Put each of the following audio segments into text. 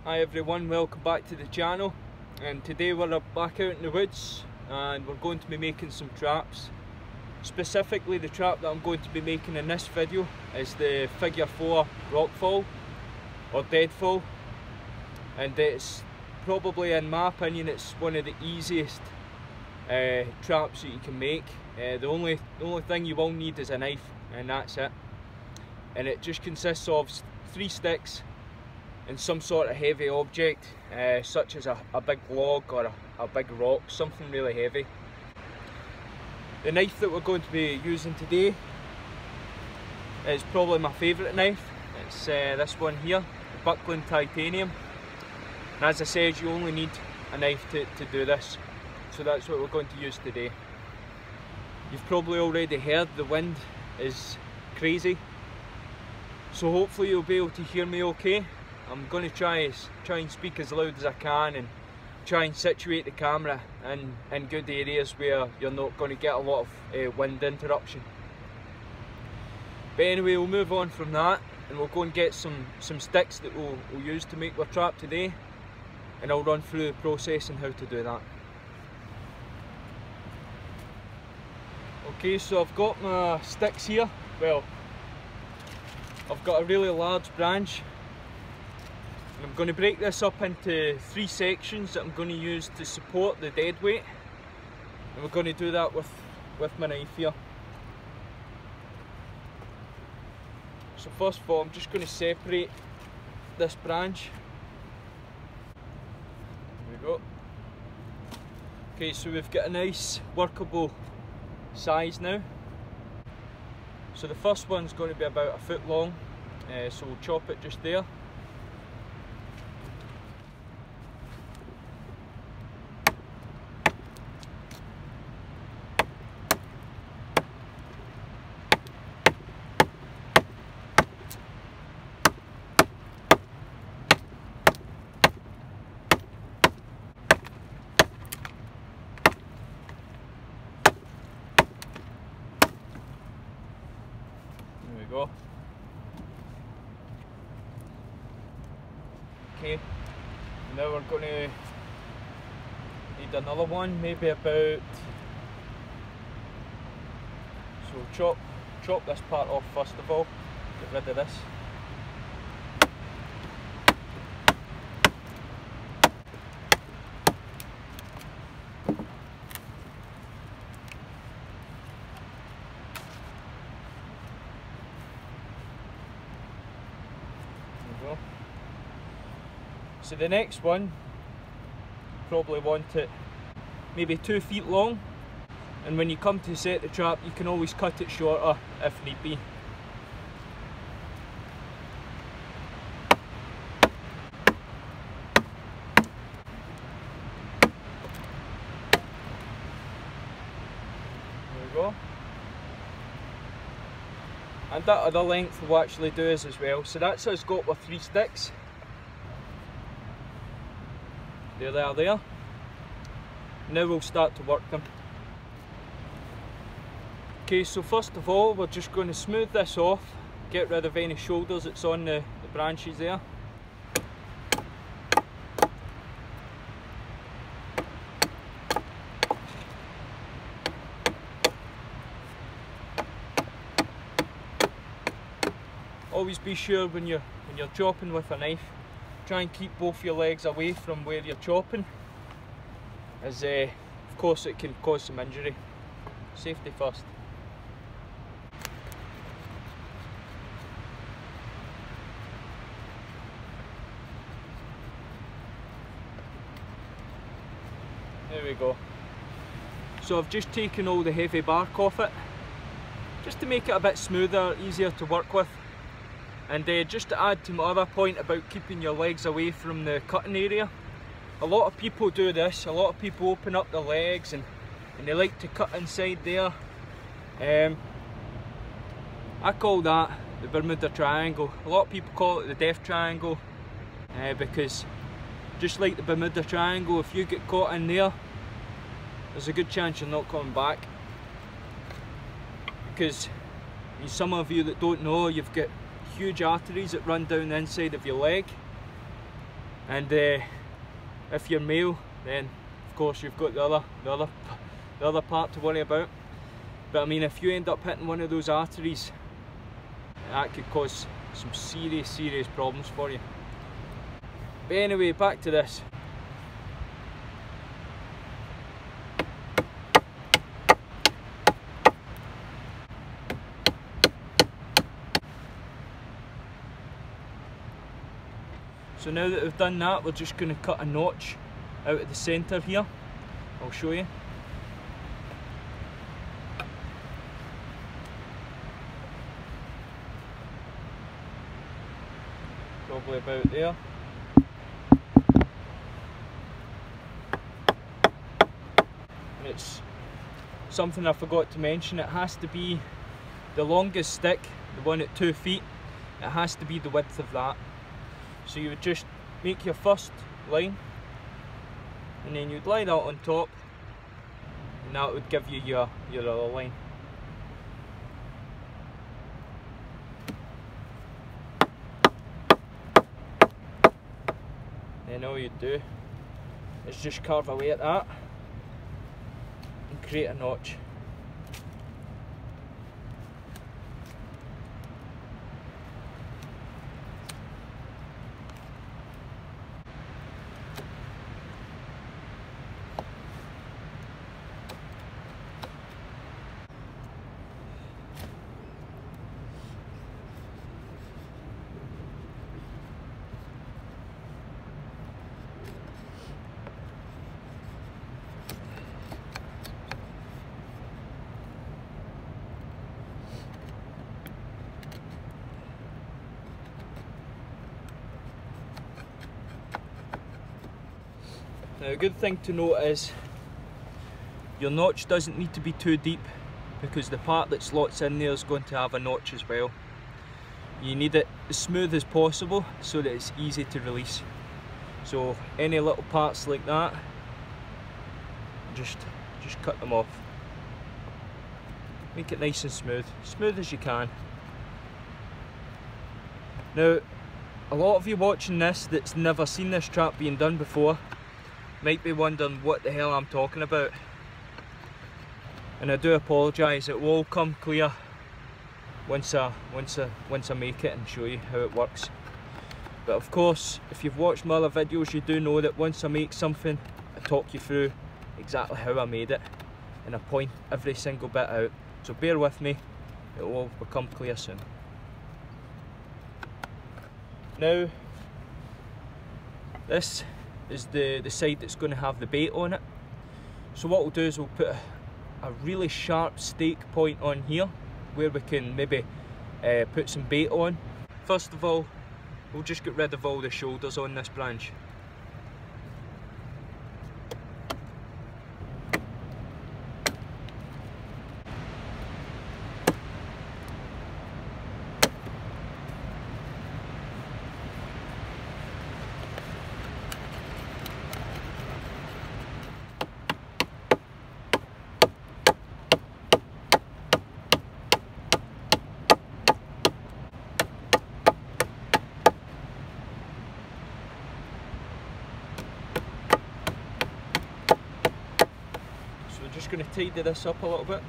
Hi everyone, welcome back to the channel, and today we're back out in the woods and we're going to be making some traps. Specifically, the trap that I'm going to be making in this video is the figure 4 rockfall or deadfall, and it's probably, in my opinion, it's one of the easiest traps that you can make. The only thing you will need is a knife, and that's it. And it just consists of 3 sticks and some sort of heavy object, such as a big log or a big rock, something really heavy. The knife that we're going to be using today is probably my favourite knife. It's this one here, the Buckland Titanium. And as I said, you only need a knife to do this. So that's what we're going to use today. You've probably already heard the wind is crazy, so hopefully you'll be able to hear me okay. I'm going to try and speak as loud as I can and try and situate the camera in good areas where you're not going to get a lot of wind interruption. But anyway, we'll move on from that and we'll go and get some sticks that we'll use to make our trap today, and I'll run through the process and how to do that. Okay, so I've got my sticks here. Well, I've got a really large branch. I'm going to break this up into 3 sections that I'm going to use to support the dead weight, and we're going to do that with my knife here. So first of all, I'm just going to separate this branch. There we go. Okay, so we've got a nice workable size now. So the first one's going to be about 1 foot long, so we'll chop it just there. There we go. Okay, now we're going to need another one, maybe about, so chop this part off first of all, get rid of this. So the next one, probably want it maybe 2 feet long, and when you come to set the trap you can always cut it shorter if need be. There we go. And that other length will actually do us as well. So that's us got with 3 sticks. There they are there. Now we'll start to work them. Okay, so first of all we're just going to smooth this off, get rid of any shoulders that's on the branches there. Always be sure when you're chopping with a knife, try and keep both your legs away from where you're chopping, as of course it can cause some injury. Safety first. There we go. So I've just taken all the heavy bark off it, just to make it a bit smoother, easier to work with. And just to add to my other point about keeping your legs away from the cutting area, a lot of people do this. A lot of people open up their legs and they like to cut inside there. I call that the Bermuda Triangle. A lot of people call it the Death Triangle, because just like the Bermuda Triangle, if you get caught in there, there's a good chance you're not coming back. Because some of you that don't know, you've got huge arteries that run down the inside of your leg, And if you're male, then of course you've got the other part to worry about. But I mean, if you end up hitting one of those arteries, that could cause some serious problems for you. But anyway, back to this. So now that we've done that, we're just going to cut a notch out of the centre here. I'll show you. Probably about there. And it's something I forgot to mention, it has to be the longest stick, the one at 2 feet, it has to be the width of that. So you would just make your first line, and then you'd line that on top, and that would give you your other line. Then all you do is just carve away at that and create a notch. Now a good thing to note is your notch doesn't need to be too deep, because the part that slots in there is going to have a notch as well. You need it as smooth as possible so that it's easy to release. So any little parts like that, just cut them off. Make it nice and smooth as you can. Now, a lot of you watching this that's never seen this trap being done before might be wondering what the hell I'm talking about, and I do apologise. It will all come clear once I make it and show you how it works. But of course, if you've watched my other videos, you do know that once I make something, I talk you through exactly how I made it, and I point every single bit out. So bear with me, it will all become clear soon. Now, this is the side that's going to have the bait on it. So what we'll do is we'll put a really sharp stake point on here where we can maybe put some bait on. First of all, we'll just get rid of all the shoulders on this branch. Just going to tidy this up a little bit.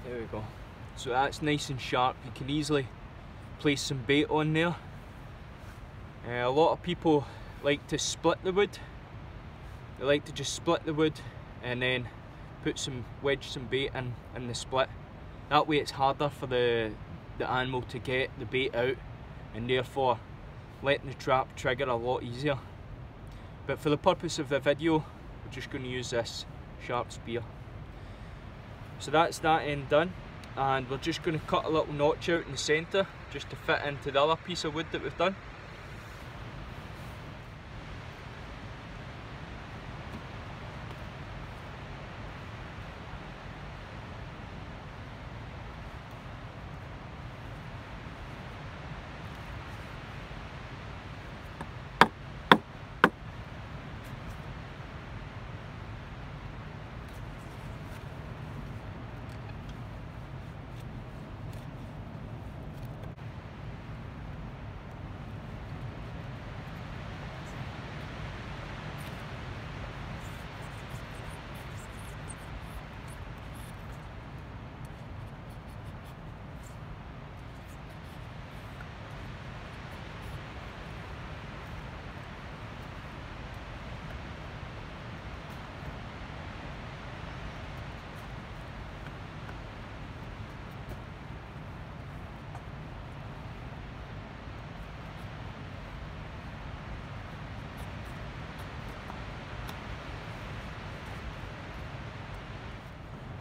There we go. So that's nice and sharp. You can easily place some bait on there. A lot of people like to split the wood. They like to just split the wood and then wedge some bait in the split. That way it's harder for the animal to get the bait out, and therefore letting the trap trigger a lot easier. But for the purpose of the video, we're just going to use this sharp spear. So that's that end done, and we're just going to cut a little notch out in the centre just to fit into the other piece of wood that we've done.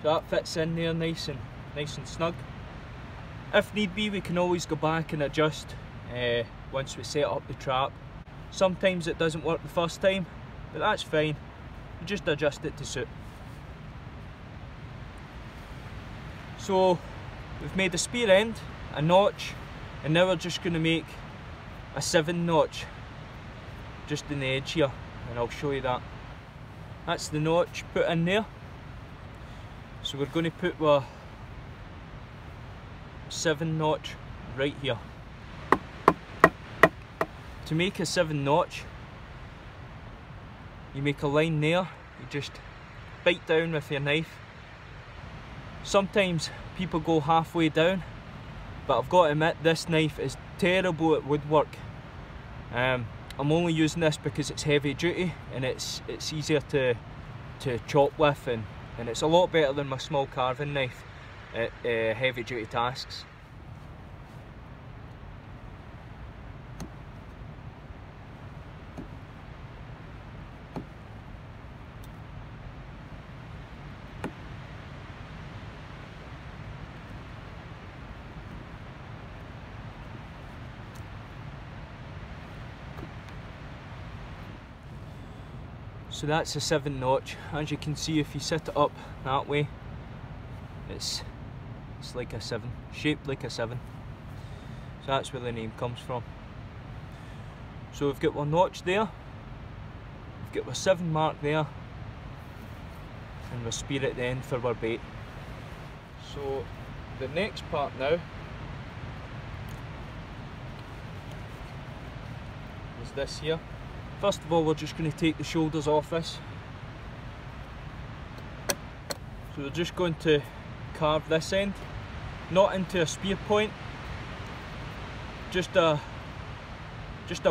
So that fits in there nice and snug. If need be, we can always go back and adjust once we set up the trap. Sometimes it doesn't work the first time, but that's fine. You just adjust it to suit. So we've made a spear end, a notch, and now we're just going to make a 7 notch just in the edge here, and I'll show you that. That's the notch put in there. So we're going to put a 7 notch right here. To make a 7 notch, you make a line there, you just bite down with your knife. Sometimes people go halfway down, but I've got to admit this knife is terrible at woodwork. I'm only using this because it's heavy duty and it's easier to chop with, and it's a lot better than my small carving knife at heavy duty tasks. So that's a 7 notch. As you can see, if you set it up that way, it's like a 7, shaped like a 7. So that's where the name comes from. So we've got one notch there, we've got our 7 mark there, and we'll spear at the end for our bait. So the next part now is this here. First of all, we're just going to take the shoulders off this. So we're just going to carve this end, not into a spear point, just a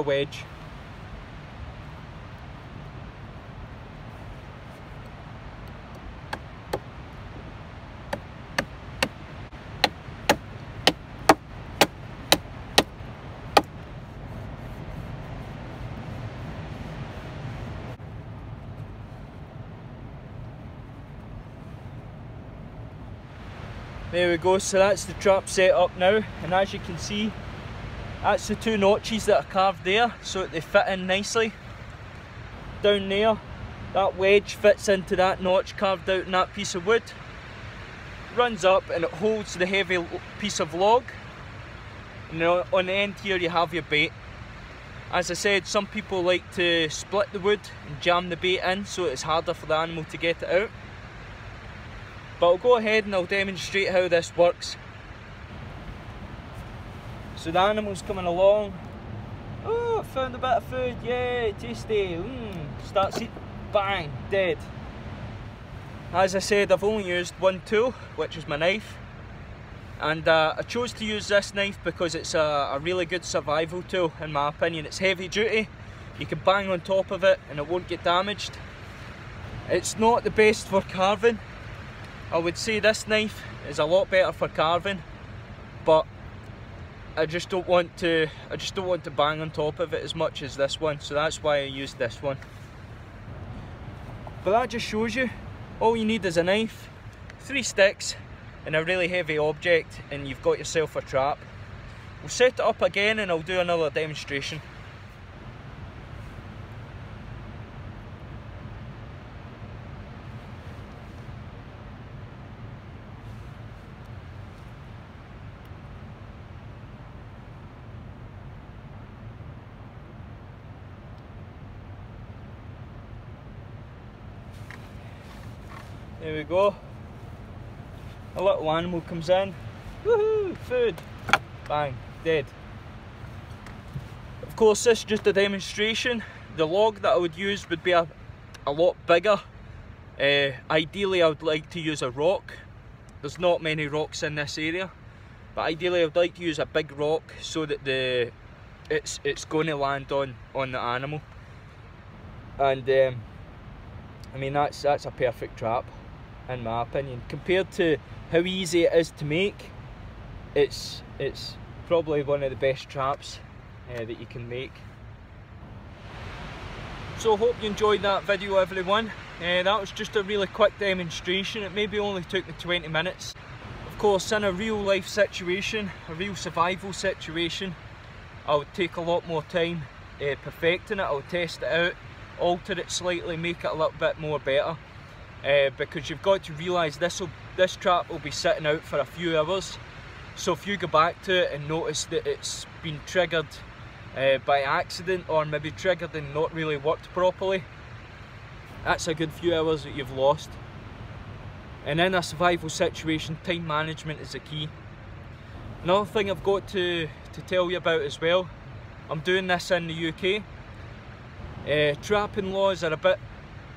wedge. There we go, so that's the trap set up now, and as you can see, that's the 2 notches that are carved there, so that they fit in nicely. Down there, that wedge fits into that notch carved out in that piece of wood, runs up and it holds the heavy piece of log, and on the end here you have your bait. As I said, some people like to split the wood and jam the bait in so it's harder for the animal to get it out. But I'll go ahead and I'll demonstrate how this works. So the animal's coming along. Oh, I found a bit of food, yay, tasty. Starts eating, bang, dead. As I said, I've only used one tool, which is my knife. And I chose to use this knife because it's a really good survival tool, in my opinion. It's heavy duty, you can bang on top of it and it won't get damaged. It's not the best for carving. I would say this knife is a lot better for carving, but I just don't want to bang on top of it as much as this one, so that's why I used this one. But that just shows you, all you need is a knife, 3 sticks, and a really heavy object, and you've got yourself a trap. We'll set it up again and I'll do another demonstration. There we go. A little animal comes in. Woohoo! Food! Bang! Dead. Of course, this is just a demonstration. The log that I would use would be a lot bigger. Ideally, I would like to use a rock. There's not many rocks in this area, but ideally I would like to use a big rock so that it's going to land on the animal. And I mean that's a perfect trap, in my opinion. Compared to how easy it is to make, it's probably one of the best traps that you can make. So I hope you enjoyed that video, everyone. That was just a really quick demonstration. It maybe only took me 20 minutes. Of course, in a real life situation, a real survival situation, I would take a lot more time perfecting it. I would test it out, alter it slightly, make it a little bit more better. Because you've got to realise this trap will be sitting out for a few hours. So if you go back to it and notice that it's been triggered by accident, or maybe triggered and not really worked properly, that's a good few hours that you've lost. And in a survival situation, time management is the key. Another thing I've got to tell you about as well, I'm doing this in the UK. Trapping laws are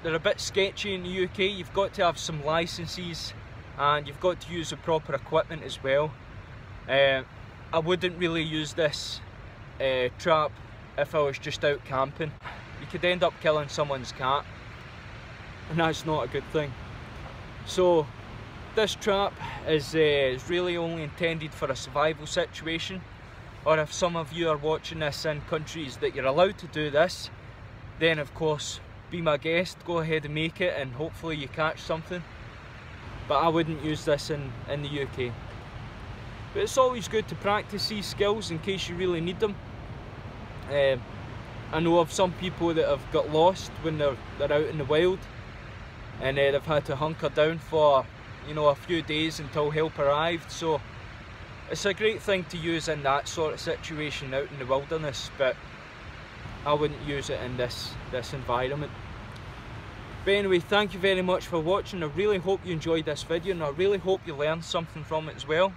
they're a bit sketchy in the UK. You've got to have some licenses and you've got to use the proper equipment as well. I wouldn't really use this trap if I was just out camping. You could end up killing someone's cat, and that's not a good thing. So this trap is really only intended for a survival situation, or if some of you are watching this in countries that you're allowed to do this, then of course be my guest, go ahead and make it and hopefully you catch something. But I wouldn't use this in the UK. But it's always good to practice these skills in case you really need them. I know of some people that have got lost when they're out in the wild, and they've had to hunker down for, you know, a few days until help arrived. So it's a great thing to use in that sort of situation out in the wilderness, but I wouldn't use it in this environment. But anyway, thank you very much for watching. I really hope you enjoyed this video, and I really hope you learned something from it as well.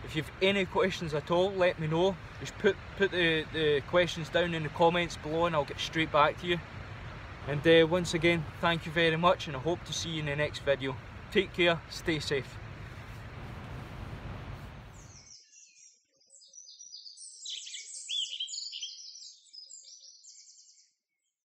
If you've any questions at all, let me know. Just put the questions down in the comments below and I'll get straight back to you. And once again, thank you very much, and I hope to see you in the next video. Take care, stay safe.